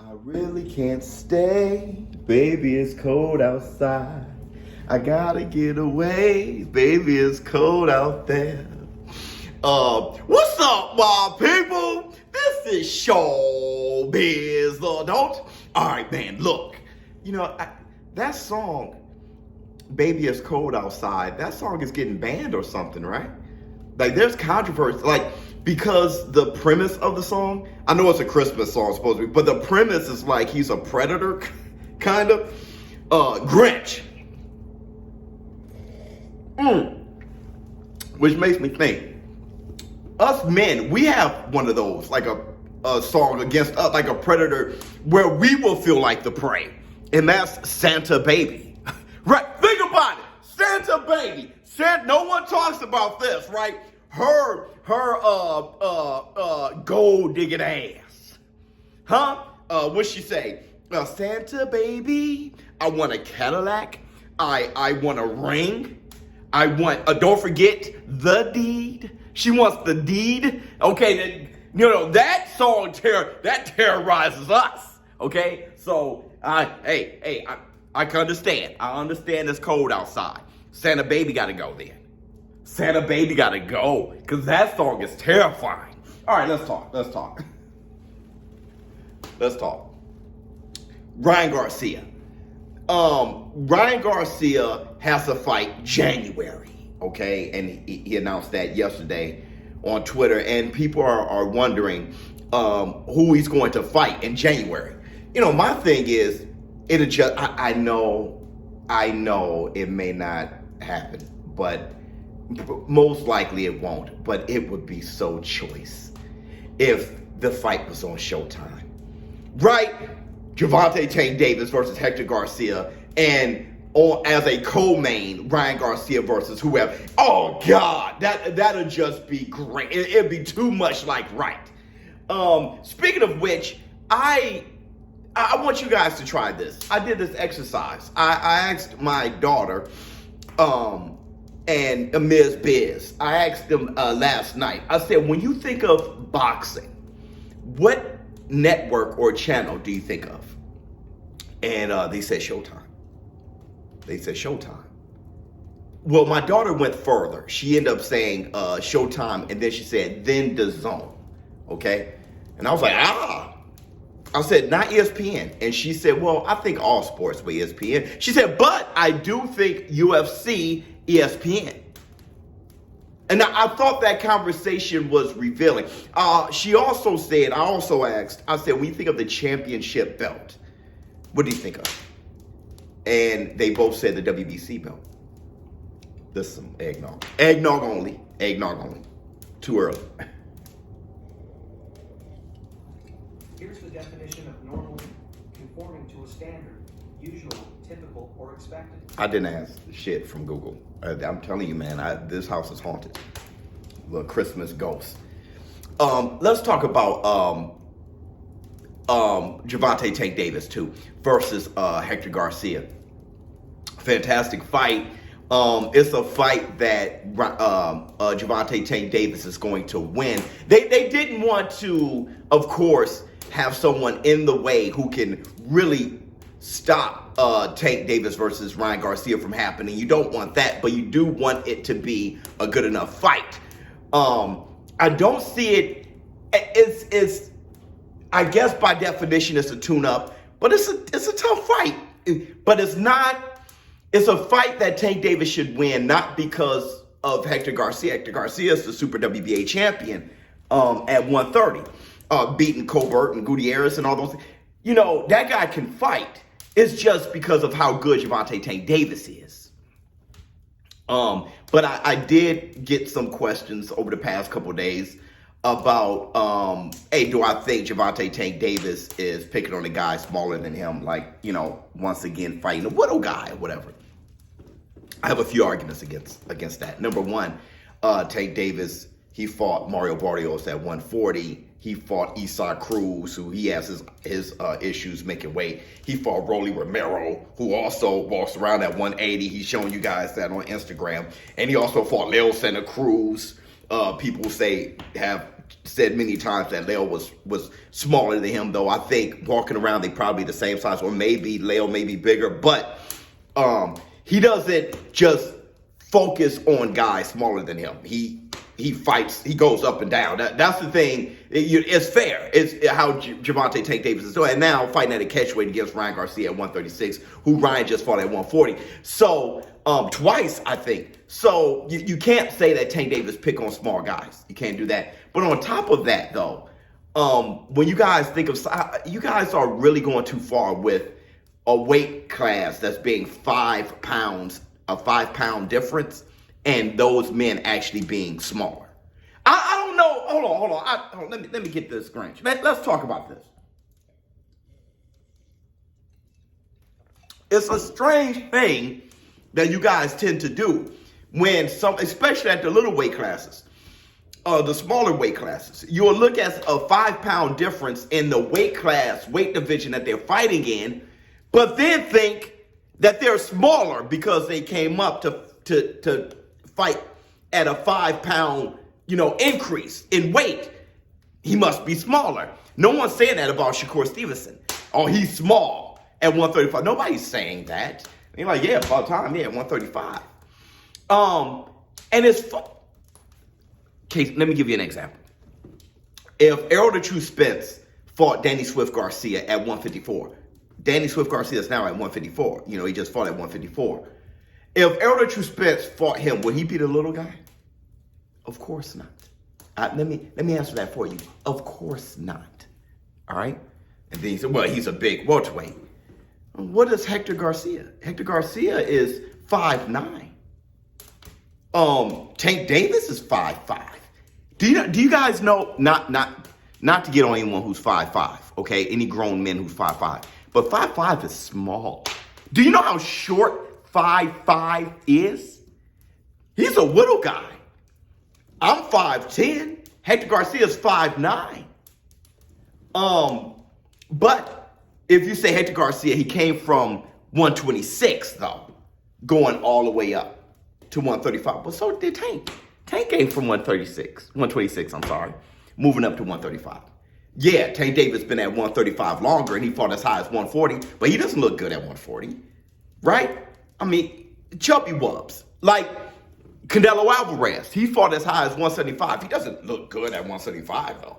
I really can't stay, baby, it's cold outside. I gotta get away, baby, it's cold out there. What's up, my people? This is Showbiz, don't. All right, man, look. That song, Baby It's Cold Outside, that song is getting banned or something, right? Like, there's controversy, because the premise of the song, I know it's a Christmas song supposed to be, but the premise is like he's a predator, kind of. Grinch. Which makes me think, us men, we have one of those, like a song against us, like a predator, where we will feel like the prey. And that's Santa Baby. Right, think about it. Santa Baby. No one talks about this, right? Her gold digging ass. Huh? What'd she say? Santa Baby, I want a Cadillac. I want a ring. I want, don't forget the deed. She wants the deed. Okay, that song terrorizes us. Okay, so I can understand. I understand it's cold outside. Santa Baby gotta go then. Santa Baby gotta go, because that song is terrifying. All right, let's talk. Ryan Garcia. Ryan Garcia has a fight January, okay? And he announced that yesterday on Twitter, and people are wondering who he's going to fight in January. My thing is, I know it may not happen, but most likely it won't. But it would be so choice if the fight was on Showtime, right? Gervonta Tank Davis versus Hector Garcia, and as a co-main, Ryan Garcia versus whoever. Oh God, that'll just be great. It'd be too much like right. Speaking of which, I want you guys to try this. I did this exercise. I asked my daughter, and Ms. Biz. I asked them last night. I said, when you think of boxing, what network or channel do you think of? And they said Showtime. Well, my daughter went further. She ended up saying Showtime, and then she said, then DAZN. Okay? And I was like, I said, not ESPN. And she said, well, I think all sports were ESPN. She said, but I do think UFC, ESPN. And I thought that conversation was revealing. She also said, I said, when you think of the championship belt, what do you think of? And they both said the WBC belt. This is some eggnog. Eggnog only. Too early. Here's the definition of normal: conforming to a standard, usual, typical, or expected. I didn't ask shit from Google. I'm telling you, man, this house is haunted. The Christmas ghost. Let's talk about Gervonta Tank Davis too versus Hector Garcia. Fantastic fight. It's a fight that Gervonta Tank Davis is going to win. They didn't want to, of course, have someone in the way who can really stop Tank Davis versus Ryan Garcia from happening. You don't want that, but you do want it to be a good enough fight. I don't see it. It's I guess by definition it's a tune-up, but it's a tough fight. But it's not. It's a fight that Tank Davis should win, not because of Hector Garcia. Hector Garcia is the Super WBA champion at 130, beating Colbert and Gutierrez and all those. That guy can fight. It's just because of how good Gervonta Tank Davis is. But I did get some questions over the past couple of days about, hey, do I think Gervonta Tank Davis is picking on a guy smaller than him, like, once again fighting a little guy or whatever? I have a few arguments against that. Number one, Tank Davis, he fought Mario Barrios at 140. He fought Isaac Cruz, who he has his issues making weight. He fought Rolly Romero, who also walks around at 180. He's showing you guys that on Instagram. And he also fought Leo Santa Cruz. People say have said many times that Leo was smaller than him, though I think walking around they probably the same size, or maybe Leo may be bigger, but he doesn't just focus on guys smaller than him. He fights, he goes up and down. That's the thing. It's fair. It's how Gervonta Tank Davis is doing. And now fighting at a catchweight against Ryan Garcia at 136, who Ryan just fought at 140. So twice, I think. So you can't say that Tank Davis pick on small guys. You can't do that. But on top of that, though, when you guys think of, you guys are really going too far with a weight class that's being 5 pounds, a 5-pound difference, and those men actually being smaller. I don't know. Hold on. Let me get this scrunch. Let's talk about this. It's a strange thing that you guys tend to do when especially at the little weight classes, the smaller weight classes. You'll look at a 5-pound difference in the weight division that they're fighting in, but then think that they're smaller because they came up to fight at a 5-pound, increase in weight. He must be smaller. No one's saying that about Shakur Stevenson. Oh, he's small at 135. Nobody's saying that. They're like, yeah, about time, yeah, 135. And it's okay, let me give you an example. If Errol the True Spence fought Danny Swift Garcia at 154, Danny Swift Garcia is now at 154. He just fought at 154. If Errol the True Spence fought him, would he be the little guy? Of course not. Let me answer that for you. Of course not. All right? And then he said, well, he's a big welterweight. What is Hector Garcia? Hector Garcia is 5'9". Tank Davis is 5'5". Do you guys know, not to get on anyone who's 5'5", okay? Any grown men who's 5'5". But 5'5" is small. Do you know how short 5'5" is? He's a little guy. I'm 5'10". Hector Garcia is 5'9". But if you say Hector Garcia, he came from 126, though, going all the way up to 135. But so did Tank. Tank came from 126, moving up to 135. Yeah, Tank Davis been at 135 longer, and he fought as high as 140, but he doesn't look good at 140, right? I mean, chubby wubs. Like Canelo Alvarez, he fought as high as 175. He doesn't look good at 175, though.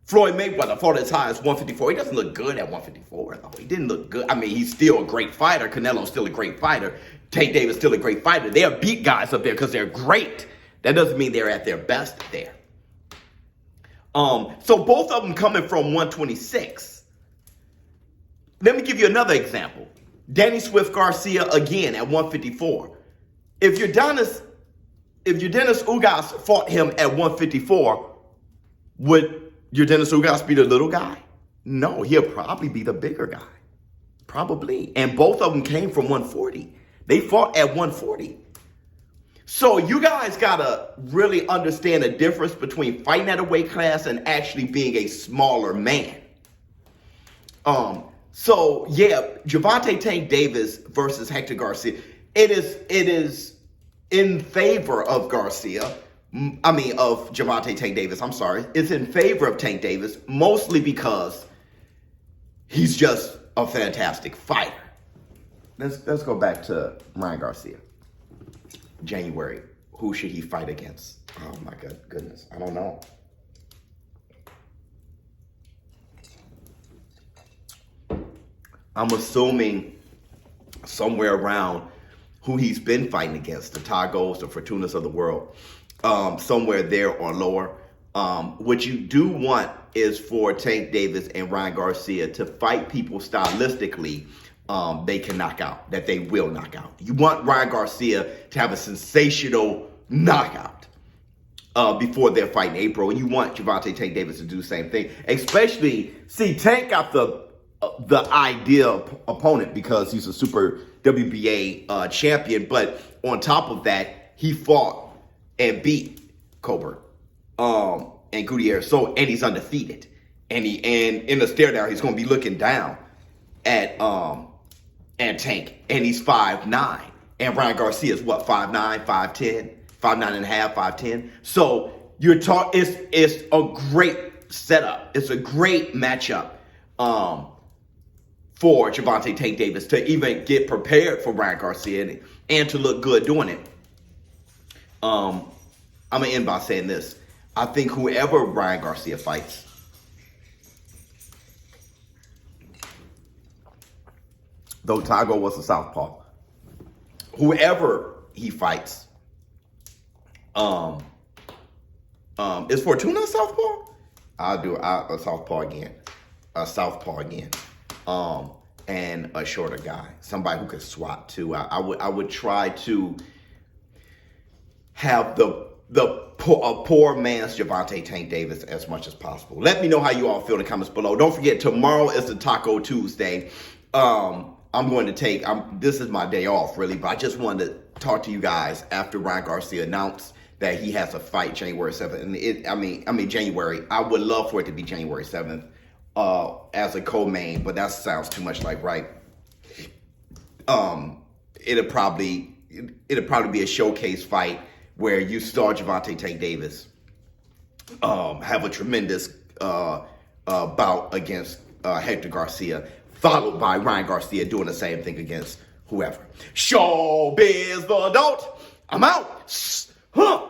Floyd Mayweather fought as high as 154. He doesn't look good at 154, though. He didn't look good. I mean, he's still a great fighter. Canelo's still a great fighter. Tank Davis still a great fighter. They'll beat guys up there because they're great. That doesn't mean they're at their best there. So both of them coming from 126. Let me give you another example. Danny Swift Garcia again at 154. If your Dennis Ugas fought him at 154, would your Dennis Ugas be the little guy? No, he'll probably be the bigger guy. Probably. And both of them came from 140. They fought at 140. So you guys gotta really understand the difference between fighting at a weight class and actually being a smaller man. So yeah, Gervonta Tank Davis versus Hector Garcia. It is in favor of Garcia. Of Gervonta Tank Davis. I'm sorry. It's in favor of Tank Davis, mostly because he's just a fantastic fighter. Let's go back to Ryan Garcia. January. Who should he fight against? Oh my goodness. I don't know. I'm assuming somewhere around who he's been fighting against, the Tagos, the Fortunas of the world, somewhere there or lower. What you do want is for Tank Davis and Ryan Garcia to fight people stylistically they can knock out, that they will knock out. You want Ryan Garcia to have a sensational knockout before their fight in April, and you want Gervonta Tank Davis to do the same thing. Especially, Tank got the ideal opponent because he's a super WBA champion, but on top of that, he fought and beat Colbert and Gutierrez, and he's undefeated. And in the stare down, he's going to be looking down at Tank, and he's 5'9", and Ryan Garcia is what, 5'9", 5'10", 5'9 and a half, 5'10". So It's a great setup. It's a great matchup for Gervonta Tank Davis to even get prepared for Ryan Garcia and to look good doing it. I'm gonna end by saying this. I think whoever Ryan Garcia fights, though Tago was a southpaw, whoever he fights, is Fortuna a southpaw? I'll do a southpaw again. A southpaw again. And a shorter guy. Somebody who could swat too. I would try to have a poor man's Gervonta Tank Davis as much as possible. Let me know how you all feel in the comments below. Don't forget, tomorrow is the Taco Tuesday. I'm going to take, this is my day off really, but I just wanted to talk to you guys after Ryan Garcia announced that he has a fight January 7th. And January. I would love for it to be January 7th as a co-main, but that sounds too much like right. It'll probably be a showcase fight where you saw Gervonta Tank Davis have a tremendous bout against Hector Garcia, followed by Ryan Garcia doing the same thing against whoever. Showbiz the adult. I'm out. Huh.